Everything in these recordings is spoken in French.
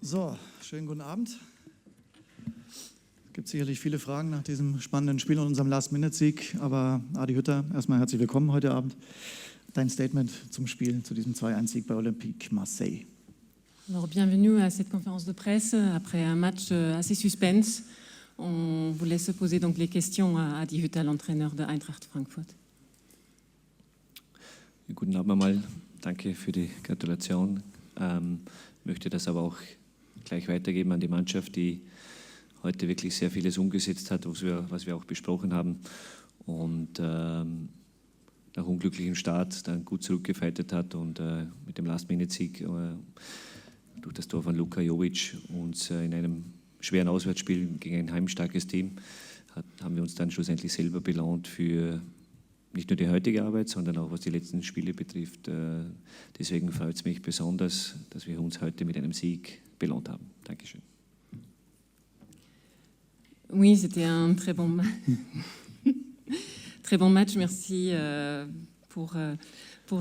So, schönen guten Abend. Es gibt sicherlich viele Fragen nach diesem spannenden Spiel und unserem Last-Minute-Sieg, aber Adi Hütter, erstmal herzlich willkommen heute Abend. Dein Statement zum Spiel, zu diesem 2-1-Sieg bei Olympique Marseille. Alors, bienvenue à cette conférence de presse après un match assez suspense. On vous laisse poser donc les questions à Adi Hütter, l'entraîneur de Eintracht Frankfurt. Guten Abend einmal, danke für die Gratulation. Möchte das aber auch gleich weitergeben an die Mannschaft, die heute wirklich sehr vieles umgesetzt hat, was wir auch besprochen haben und nach unglücklichem Start dann gut zurückgefeitet hat und mit dem Last-Minute-Sieg durch das Tor von Luka Jovic uns in einem schweren Auswärtsspiel gegen ein heimstarkes Team haben wir uns dann schlussendlich selber belohnt für nicht nur die heutige Arbeit, sondern auch was die letzten Spiele betrifft. Deswegen freut es mich besonders, dass wir uns heute mit einem Sieg belohnt haben. Dankeschön. Oui, c'était un très bon match. Très bon match, merci pour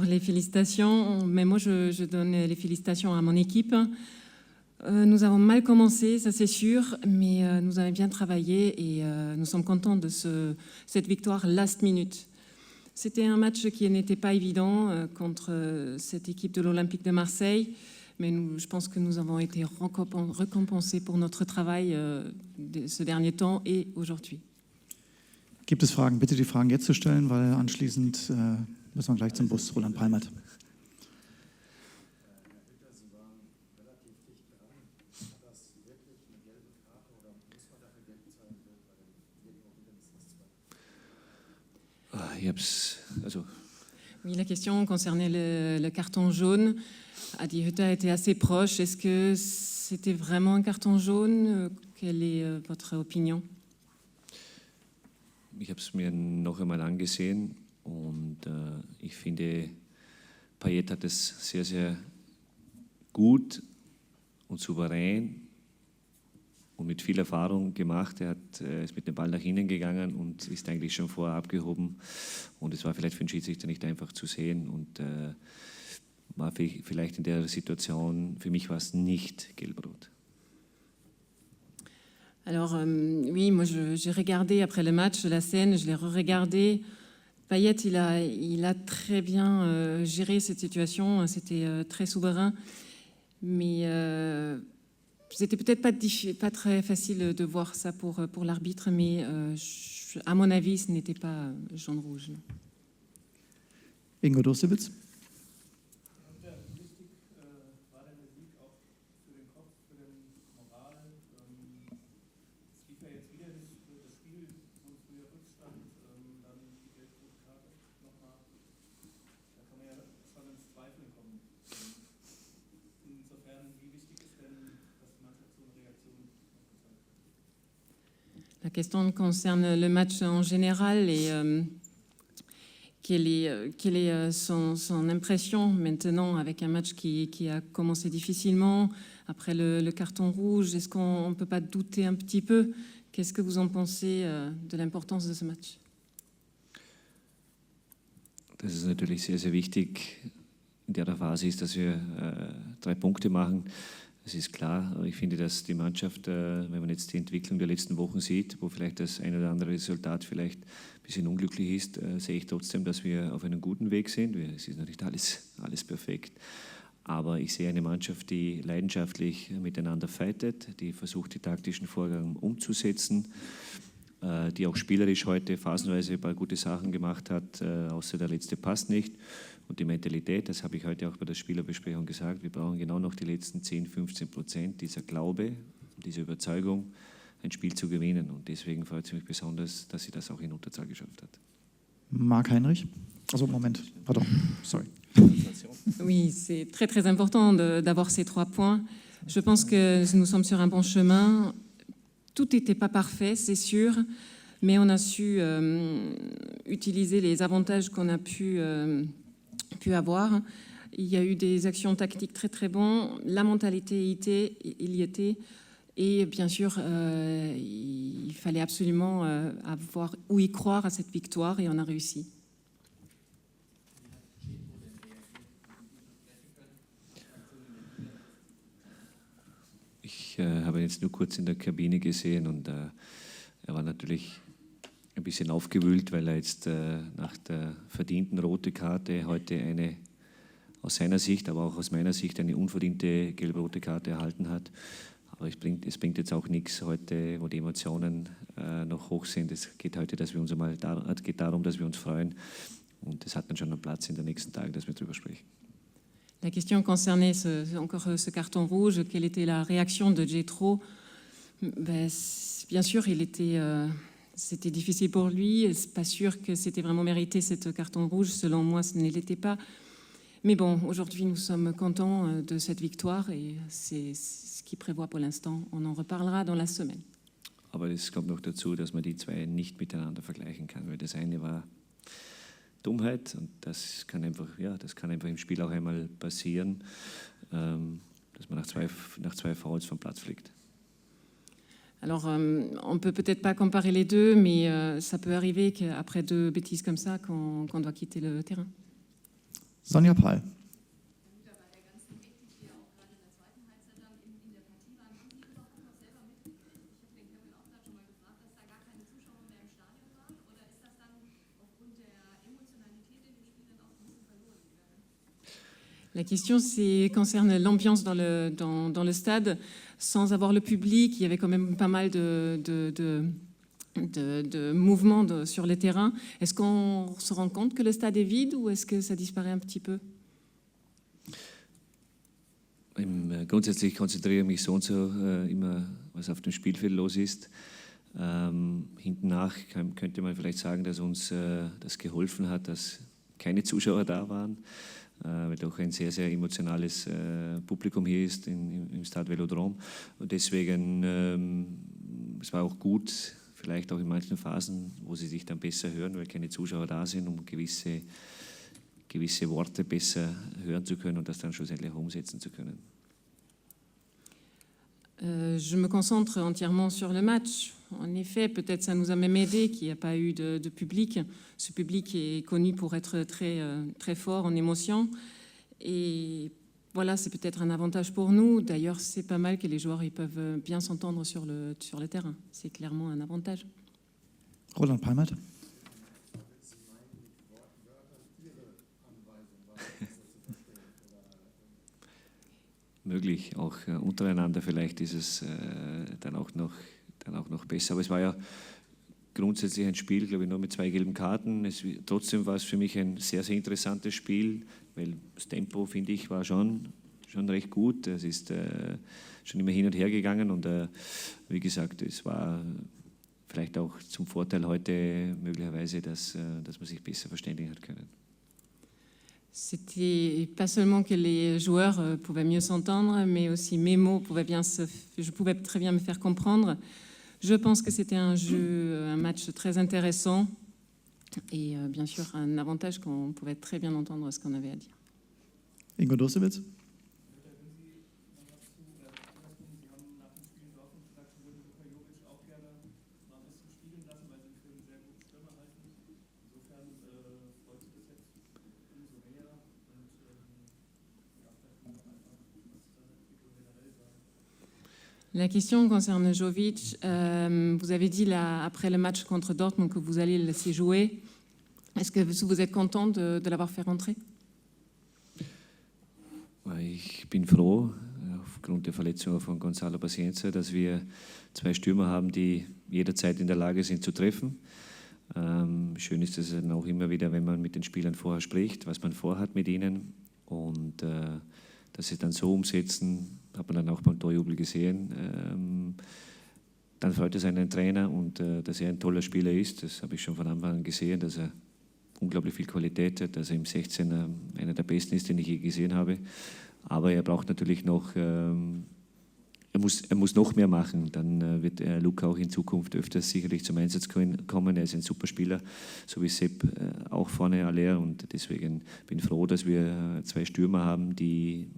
les félicitations. Mais moi, je donne les félicitations à mon équipe. Nous avons mal commencé, ça c'est sûr, mais nous avons bien travaillé et nous sommes contents de cette victoire last minute. C'était un match qui n'était pas évident contre cette équipe de l'Olympique de Marseille, mais je pense que nous avons été récompensés pour notre travail ce dernier temps et aujourd'hui. Gibt es Fragen? Bitte die Fragen jetzt zu stellen, weil anschließend müssen wir gleich zum Bus. Roland Preimert. Oui, la question concernait le carton jaune. Adi Hütter était assez proche. Est-ce que c'était vraiment un carton jaune? Quelle est votre opinion? Ich habe es mir noch einmal angesehen und ich finde, Payet hat es sehr, sehr gut und souverän und mit viel Erfahrung gemacht. Er ist mit dem Ball nach innen gegangen und ist eigentlich schon vorher abgehoben. Und es war vielleicht für den Schiedsrichter nicht einfach zu sehen und war vielleicht in der Situation, für mich war es nicht gelb-rot. Alors oui, moi j'ai regardé après le match la scène, je l'ai re-regardé. Payet, il a très bien géré cette situation, c'était très souverain, mais c'était peut-être pas très facile de voir ça pour l'arbitre, mais à mon avis, ce n'était pas jaune-rouge. Ingo Dostewitz. La question concerne le match en général et quelle est son impression maintenant avec un match qui a commencé difficilement, après le carton rouge. Est-ce qu'on ne peut pas douter un petit peu? Qu'est-ce que vous en pensez de l'importance de ce match? Das ist natürlich sehr, sehr wichtig in der Phase ist, dass wir 3 Punkte machen. Es ist klar, ich finde, dass die Mannschaft, wenn man jetzt die Entwicklung der letzten Wochen sieht, wo vielleicht das ein oder andere Resultat vielleicht ein bisschen unglücklich ist, sehe ich trotzdem, dass wir auf einem guten Weg sind. Es ist noch nicht alles perfekt, aber ich sehe eine Mannschaft, die leidenschaftlich miteinander fightet, die versucht, die taktischen Vorgaben umzusetzen, die auch spielerisch heute phasenweise ein paar gute Sachen gemacht hat, außer der letzte passt nicht. Und die Mentalität, das habe ich heute auch bei der Spielerbesprechung gesagt, wir brauchen genau noch die letzten 10-15%, dieser Glaube, diese Überzeugung, ein Spiel zu gewinnen. Und deswegen freut es mich besonders, dass sie das auch in Unterzahl geschafft hat. Marc Heinrich. Also Moment, pardon, sorry. Oui, c'est très très important d'avoir ces 3 points. Je pense que nous sommes sur un bon chemin. Tout n'était pas parfait, c'est sûr, mais on a su utiliser les avantages qu'on a pu avoir. Il y a eu des actions tactiques très très bonnes, la mentalité il y était, et bien sûr il fallait absolument avoir ou y croire à cette victoire et on a réussi. Ich habe ihn jetzt nur kurz in der Kabine gesehen und er war natürlich ein bisschen aufgewühlt, weil er jetzt nach der verdienten roten Karte heute eine aus seiner Sicht, aber auch aus meiner Sicht eine unverdiente gelb-rote Karte erhalten hat. Aber es bringt jetzt auch nichts heute, wo die Emotionen noch hoch sind. Es geht heute, geht darum, dass wir uns freuen. Und es hat dann schon einen Platz in den nächsten Tagen, dass wir darüber sprechen. La question concernait encore ce carton rouge. Quelle était la réaction de Jethro? Ben, bien sûr, c'était difficile pour lui. C'est pas sûr que c'était vraiment mérité, cette carton rouge. Selon moi, ce ne l'était pas. Mais bon, aujourd'hui, nous sommes contents de cette victoire et c'est ce qui prévoit pour l'instant. On en reparlera dans la semaine. Aber es kommt noch dazu, dass man die zwei nicht miteinander vergleichen kann, weil das eine war Dummheit und das kann einfach im Spiel auch einmal passieren, dass man nach zwei Fouls vom Platz fliegt. Alors, on peut peut-être pas comparer les deux, mais ça peut arriver qu'après 2 bêtises comme ça, qu'on doit quitter le terrain. Sonja Pahl. La question concerne l'ambiance dans le stade. Sans avoir le public, il y avait quand même pas mal de mouvements sur les terrains. Est-ce qu'on se rend compte que le stade est vide ou est-ce que ça disparaît un petit peu? Grundsätzlich konzentriere ich mich so und so immer, was auf dem Spielfeld los ist. Hinten nach könnte man vielleicht sagen, dass uns das geholfen hat, dass keine Zuschauer da waren, weil doch ein sehr, sehr emotionales Publikum hier ist im Stade Velodrome. Und deswegen, es war auch gut, vielleicht auch in manchen Phasen, wo sie sich dann besser hören, weil keine Zuschauer da sind, um gewisse Worte besser hören zu können und das dann schlussendlich auch umsetzen zu können. Je me concentre entièrement sur le match. En effet, peut-être ça nous a même aidé qu'il n'y a pas eu de public. Ce public est connu pour être très, très fort en émotion. Et voilà, c'est peut-être un avantage pour nous. D'ailleurs, c'est pas mal que les joueurs ils peuvent bien s'entendre sur le terrain. C'est clairement un avantage. Roland Palmert. Möglich, auch untereinander vielleicht ist es dann auch noch besser. Aber es war ja grundsätzlich ein Spiel, glaube ich, nur mit 2 gelben Karten. Trotzdem war es für mich ein sehr, sehr interessantes Spiel, weil das Tempo, finde ich, war schon recht gut. Es ist schon immer hin und her gegangen und wie gesagt, es war vielleicht auch zum Vorteil heute möglicherweise, dass man sich besser verständigen hat können. C'était pas seulement que les joueurs pouvaient mieux s'entendre, mais aussi mes mots je pouvais très bien me faire comprendre. Je pense que c'était un match très intéressant et bien sûr un avantage qu'on pouvait très bien entendre ce qu'on avait à dire. Ingo Dosewitz. La question concerne Jovic. Vous avez dit après le match contre Dortmund que vous allez le laisser jouer. Est-ce que vous êtes content de l'avoir fait rentrer? Ich bin froh, aufgrund der Verletzung von Gonzalo Pacienza, dass wir 2 Stürmer haben, die jederzeit in der Lage sind zu treffen. Schön ist es dann auch immer wieder, wenn man mit den Spielern vorher spricht, was man vorhat mit ihnen und dass sie dann so umsetzen, hat man dann auch beim Torjubel gesehen. Dann freut es einen Trainer und dass er ein toller Spieler ist, das habe ich schon von Anfang an gesehen, dass er unglaublich viel Qualität hat, dass er im 16er einer der besten ist, den ich je gesehen habe. Aber er braucht natürlich noch, er muss noch mehr machen. Dann wird Luca auch in Zukunft öfters sicherlich zum Einsatz kommen. Er ist ein super Spieler, so wie Sepp auch vorne Aller. Und deswegen bin ich froh, dass wir 2 Stürmer haben, die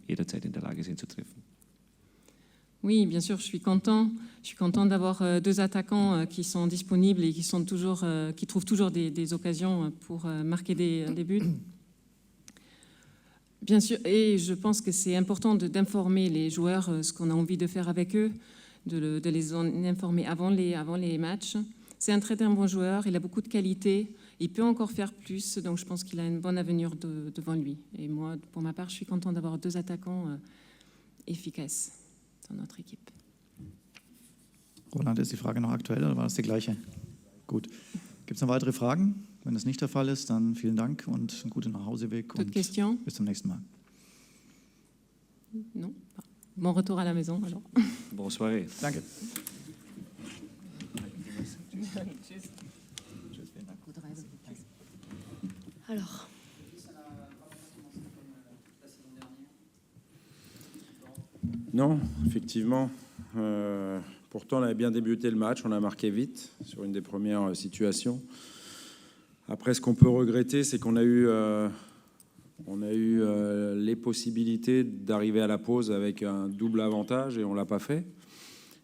jederzeit in der Lage sind zu treffen. Oui, bien sûr, je suis content. Je suis content d'avoir 2 attaquants qui sont disponibles et qui trouvent toujours des occasions pour marquer des buts. Bien sûr, et je pense que c'est important d'informer les joueurs ce qu'on a envie de faire avec eux, de les en informer avant les matchs. C'est un très bon joueur, il a beaucoup de qualités, il peut encore faire plus, donc je pense qu'il a un bon avenir devant lui. Et moi, pour ma part, je suis contente d'avoir 2 attaquants efficaces dans notre équipe. Roland, ist die Frage noch aktuell oder war das die gleiche? Gut. Gibt es noch weitere Fragen? Wenn das nicht der Fall ist, dann vielen Dank und einen guten Nachhauseweg und questions? bis zum nächsten Mal. Non? Bon retour à la maison alors. Bonne soirée. Danke. Alors. Non, effectivement. Pourtant, on avait bien débuté le match, on a marqué vite sur une des premières situations. Après, ce qu'on peut regretter, c'est qu'on a eu, les possibilités d'arriver à la pause avec un double avantage et on ne l'a pas fait.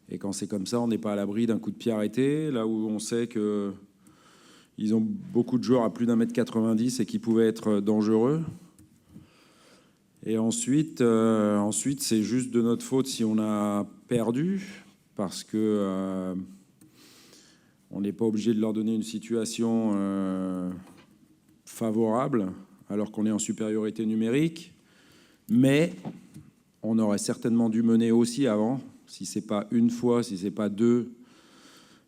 Et quand c'est comme ça, on n'est pas à l'abri d'un coup de pied arrêté, là où on sait qu'ils ont beaucoup de joueurs à plus d'1m90 et qui pouvaient être dangereux. Et ensuite c'est juste de notre faute si on a perdu, parce que on n'est pas obligé de leur donner une situation favorable alors qu'on est en supériorité numérique. Mais on aurait certainement dû mener aussi avant, si c'est pas une fois, si c'est pas 2,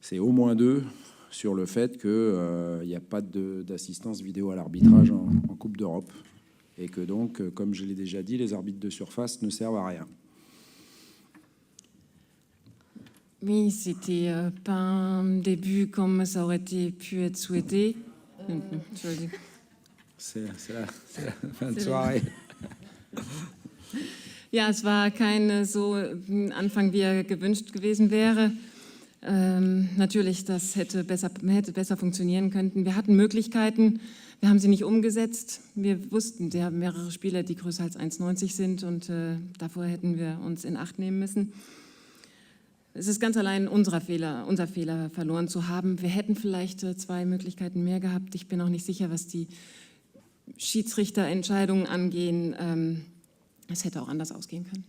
c'est au moins 2, sur le fait qu'il n'y a pas d'assistance vidéo à l'arbitrage en Coupe d'Europe. Et que donc, comme je l'ai déjà dit, les arbitres de surface ne servent à rien. Oui, c'était pas un début comme ça aurait pu être souhaité. C'est la fin de soirée. Ja, es war kein so Anfang, wie er gewünscht gewesen wäre. Natürlich, das hätte besser funktionieren können. Wir hatten Möglichkeiten, wir haben sie nicht umgesetzt. Wir wussten, wir haben mehrere Spieler, die größer als 1,90 sind und davor hätten wir uns in Acht nehmen müssen. Es ist ganz allein unser Fehler verloren zu haben. Wir hätten vielleicht 2 Möglichkeiten mehr gehabt. Ich bin auch nicht sicher, was die Schiedsrichterentscheidungen angehen. Es hätte auch anders ausgehen können.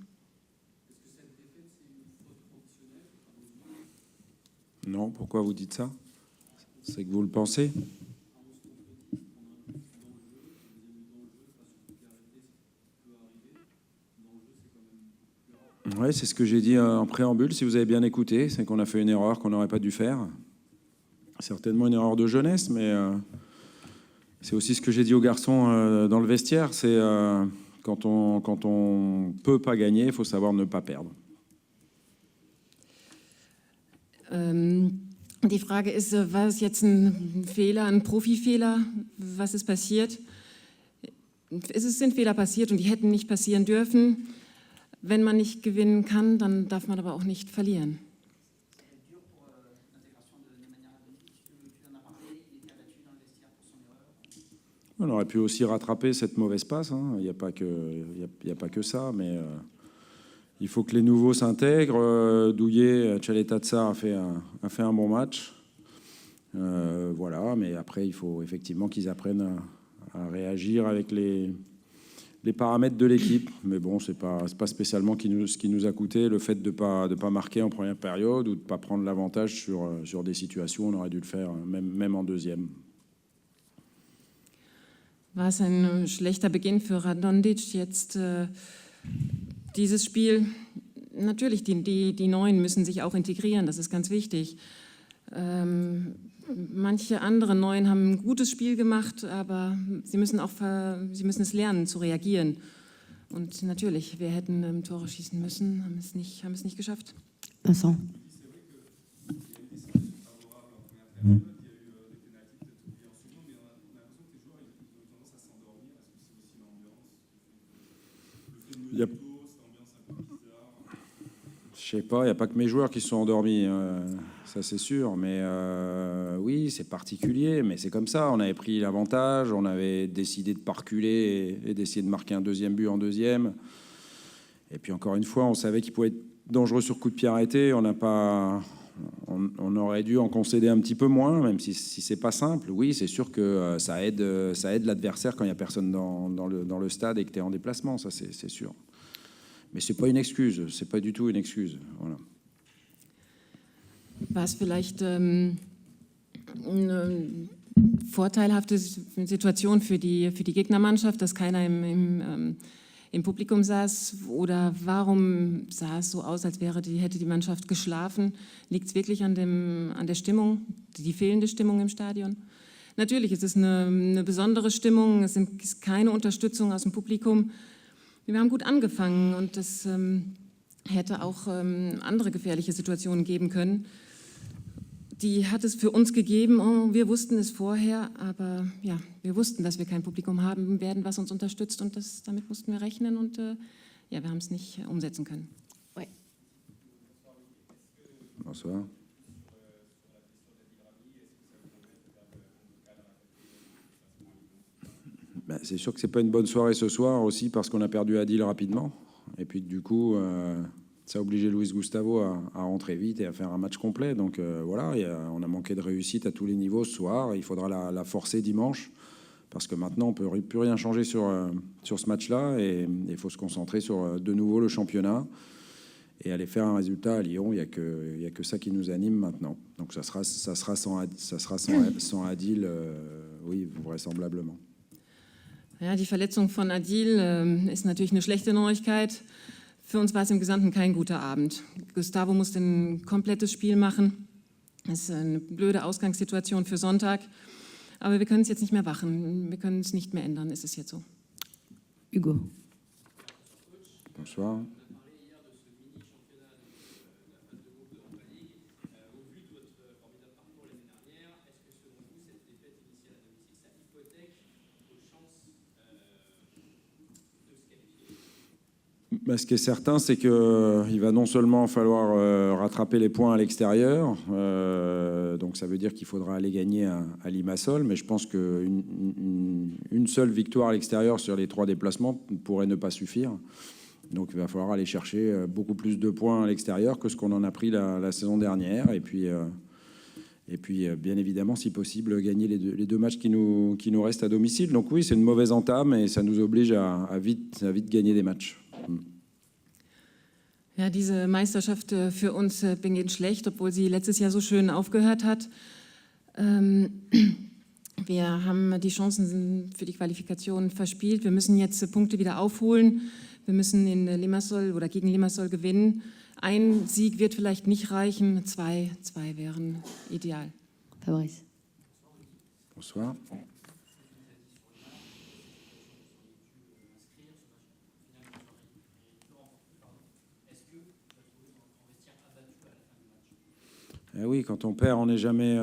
Non, pourquoi vous dites ça? C'est que vous le pensez? Oui, c'est ce que j'ai dit en préambule, si vous avez bien écouté, c'est qu'on a fait une erreur qu'on n'aurait pas dû faire. Certainement une erreur de jeunesse, mais c'est aussi ce que j'ai dit aux garçons dans le vestiaire, c'est quand on peut pas gagner, il faut savoir ne pas perdre. Die Frage ist, war es jetzt ein Fehler, ein Profifehler? Was ist passiert? Sind Fehler passiert und die hätten nicht passieren dürfen. Wenn man nicht gewinnen kann, dann darf man aber auch nicht verlieren. On aurait pu aussi rattraper cette mauvaise passe. Il n'y a pas que ça, mais il faut que les nouveaux s'intègrent. Douillet, Tchaletadza a fait un bon match. Voilà, mais après, il faut effectivement qu'ils apprennent à réagir avec les paramètres de l'équipe. Mais bon, c'est pas spécialement ce qui nous a coûté, le fait de pas marquer en première période ou de ne pas prendre l'avantage sur des situations. On aurait dû le faire même en deuxième. War es ein schlechter Beginn für Radonjic jetzt dieses Spiel? Natürlich, die Neuen müssen sich auch integrieren, das ist ganz wichtig. Manche andere Neuen haben ein gutes Spiel gemacht, aber sie müssen es lernen zu reagieren. Und natürlich, wir hätten Tore schießen müssen, haben es nicht geschafft. Vincent. Je sais pas, il n'y a pas que mes joueurs qui se sont endormis, ça c'est sûr, mais oui, c'est particulier, mais c'est comme ça, on avait pris l'avantage, on avait décidé de ne pas reculer et d'essayer de marquer un deuxième but en deuxième. Et puis encore une fois, on savait qu'il pouvait être dangereux sur coup de pied arrêté, on n'a pas on aurait dû en concéder un petit peu moins, même si c'est pas simple. Oui, c'est sûr que ça aide l'adversaire quand il n'y a personne dans le stade et que tu es en déplacement, ça c'est sûr. Mais c'est pas une excuse, c'est pas du tout une excuse. Voilà. War es vielleicht eine vorteilhafte Situation für die Gegnermannschaft, dass keiner im Publikum saß? Oder warum sah es so aus, als hätte die Mannschaft geschlafen? Liegt es wirklich an der Stimmung, die fehlende Stimmung im Stadion? Natürlich ist es eine besondere Stimmung, es ist keine Unterstützung aus dem Publikum. Wir haben gut angefangen und es hätte auch andere gefährliche Situationen geben können. Die hat es für uns gegeben, wir wussten es vorher, aber ja, wir wussten, dass wir kein Publikum haben werden, was uns unterstützt und damit mussten wir rechnen und ja, wir haben es nicht umsetzen können. Ouais. Bonsoir. Ben, c'est sûr que c'est pas une bonne soirée ce soir aussi parce qu'on a perdu Adil rapidement et puis du coup ça a obligé Luis Gustavo à rentrer vite et à faire un match complet. Donc voilà, on a manqué de réussite à tous les niveaux ce soir. Il faudra la forcer dimanche parce que maintenant on peut plus rien changer sur ce match-là et il faut se concentrer sur de nouveau le championnat et aller faire un résultat à Lyon. Il y a que ça qui nous anime maintenant. Donc ça sera sans Adil, oui, vraisemblablement. Ja, die Verletzung von Adil ist natürlich eine schlechte Neuigkeit. Für uns war es im Gesamten kein guter Abend. Gustavo musste ein komplettes Spiel machen. Das ist eine blöde Ausgangssituation für Sonntag. Aber wir können es jetzt nicht mehr machen. Wir können es nicht mehr ändern. Es ist jetzt so. Hugo. Bonsoir. Ce qui est certain, c'est qu'il va non seulement falloir rattraper les points à l'extérieur, donc ça veut dire qu'il faudra aller gagner à Limassol, mais je pense qu'une seule victoire à l'extérieur sur les 3 déplacements pourrait ne pas suffire. Donc il va falloir aller chercher beaucoup plus de points à l'extérieur que ce qu'on en a pris la saison dernière. Et puis bien évidemment, si possible, gagner les deux matchs qui nous restent à domicile. Donc oui, c'est une mauvaise entame et ça nous oblige à vite gagner des matchs. Ja, diese Meisterschaft für uns beginnt schlecht, obwohl sie letztes Jahr so schön aufgehört hat. Wir haben die Chancen für die Qualifikation verspielt. Wir müssen jetzt Punkte wieder aufholen. Wir müssen in Limassol oder gegen Limassol gewinnen. Ein Sieg wird vielleicht nicht reichen, zwei wären ideal. Fabrice. Bonsoir. Eh oui, quand on perd, on n'est jamais,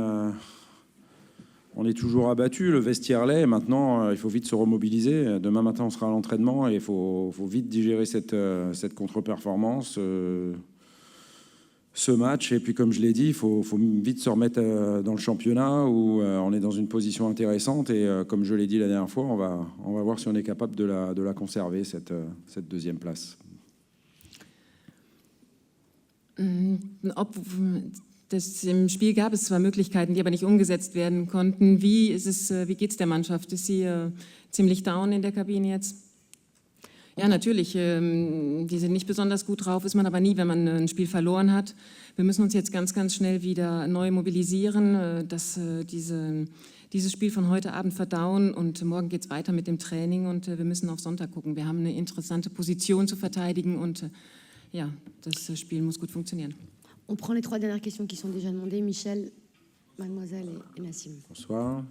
on est toujours abattu. Le vestiaire l'est. Maintenant, il faut vite se remobiliser. Demain matin, on sera à l'entraînement et il faut vite digérer cette contre-performance, ce match. Et puis, comme je l'ai dit, il faut vite se remettre dans le championnat où on est dans une position intéressante. Et comme je l'ai dit la dernière fois, on va voir si on est capable de la conserver, cette deuxième place. Im Spiel gab es zwar Möglichkeiten, die aber nicht umgesetzt werden konnten. Wie geht es der Mannschaft? Ist sie ziemlich down in der Kabine jetzt? Ja, natürlich, die sind nicht besonders gut drauf, ist man aber nie, wenn man ein Spiel verloren hat. Wir müssen uns jetzt ganz, ganz schnell wieder neu mobilisieren, dass dieses Spiel von heute Abend verdauen und morgen geht es weiter mit dem Training und wir müssen auf Sonntag gucken. Wir haben eine interessante Position zu verteidigen und ja, das Spiel muss gut funktionieren. On prend les 3 dernières questions qui sont déjà demandées. Michel, Mademoiselle et Nassim. Bonsoir.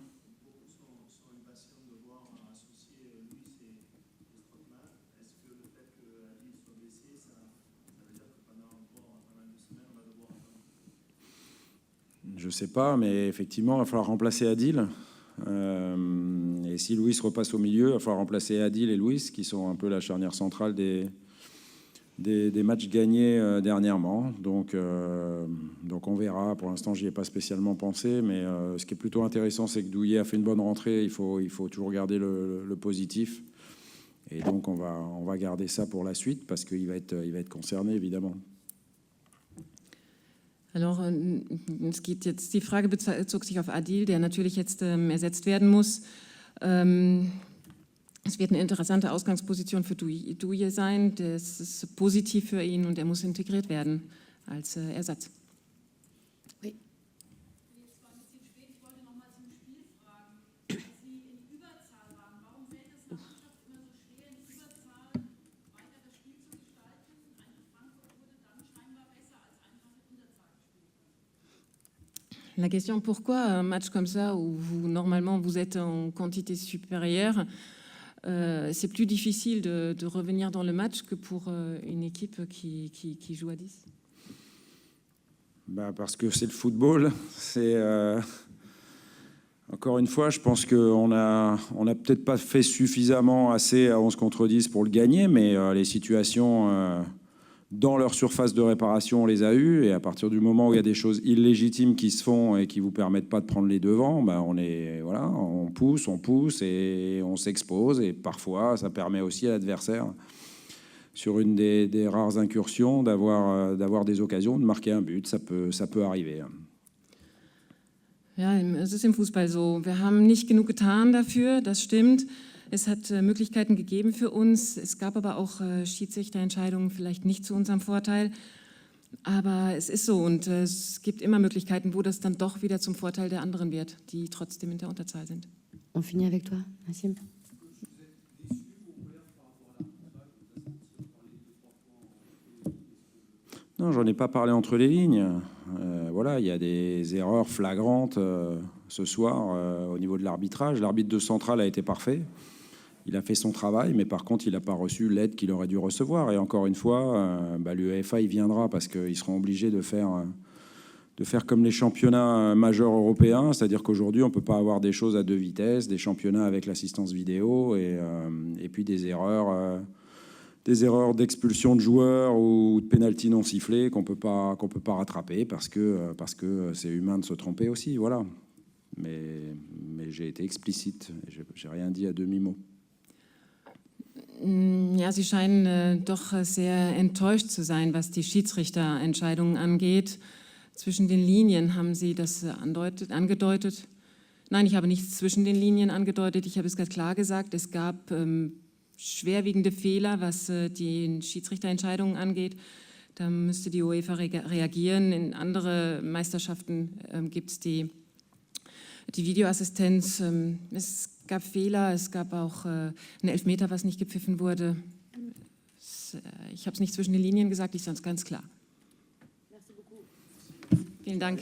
Je ne sais pas, mais effectivement, il va falloir remplacer Adil. Et si Luis repasse au milieu, il va falloir remplacer Adil et Luis, qui sont un peu la charnière centrale des matchs gagnés dernièrement. Donc on verra. Pour l'instant, j'y ai pas spécialement pensé, mais ce qui est plutôt intéressant, c'est que Douillet a fait une bonne rentrée. Il faut toujours garder le positif. Et donc on va garder ça pour la suite parce qu'il va être concerné, évidemment. Alors, die Frage bezog sich auf Adil, der natürlich jetzt ersetzt werden muss. Es wird eine interessante Ausgangsposition für Douye sein. Das ist positiv für ihn und er muss integriert werden als Ersatz. Oui. La question, pourquoi un match comme ça, où normalement vous êtes en quantité supérieure, c'est plus difficile de revenir dans le match que pour une équipe qui joue à 10 ? Parce que c'est le football. Encore une fois, je pense qu'on n'a peut-être pas fait suffisamment assez à 11 contre 10 pour le gagner, mais les situations dans leur surface de réparation, on les a eues. Et à partir du moment où il y a des choses illégitimes qui se font et qui ne vous permettent pas de prendre les devants, on pousse et on s'expose. Et parfois, ça permet aussi à l'adversaire, sur une des rares incursions, d'avoir des occasions de marquer un but. Ça peut arriver. Ja, es ist im Fußball so. Wir haben nicht genug getan dafür, das stimmt. Es hat Möglichkeiten gegeben für uns. Es gab aber auch Schiedsrichterentscheidungen, vielleicht nicht zu unserem Vorteil. Aber es ist so und es gibt immer Möglichkeiten, wo das dann doch wieder zum Vorteil der anderen wird, die trotzdem in der Unterzahl sind. On finit avec toi, Nassim. Non, j'en ai pas parlé entre les lignes. Il y a des erreurs flagrantes ce soir au niveau de l'arbitrage. L'arbitre de Centrale a été parfait. Il a fait son travail, mais par contre, il n'a pas reçu l'aide qu'il aurait dû recevoir. Et encore une fois, l'UEFA, il viendra parce qu'ils seront obligés de faire comme les championnats majeurs européens. C'est-à-dire qu'aujourd'hui, on ne peut pas avoir des choses à deux vitesses, des championnats avec l'assistance vidéo et puis des erreurs d'expulsion de joueurs ou de pénalty non sifflés qu'on peut pas rattraper parce que c'est humain de se tromper aussi. Voilà. Mais j'ai été explicite. J'ai rien dit à demi-mot. Ja, Sie scheinen doch sehr enttäuscht zu sein, was die Schiedsrichterentscheidungen angeht. Zwischen den Linien haben Sie das angedeutet. Nein, ich habe nichts zwischen den Linien angedeutet. Ich habe es ganz klar gesagt. Es gab schwerwiegende Fehler, was die Schiedsrichterentscheidungen angeht. Da müsste die UEFA reagieren. In andere Meisterschaften gibt es die Videoassistenz. Es gab Fehler, es gab auch einen Elfmeter, was nicht gepfiffen wurde. Ich habe es nicht zwischen den Linien gesagt, ich sage es ganz klar. Vielen Dank.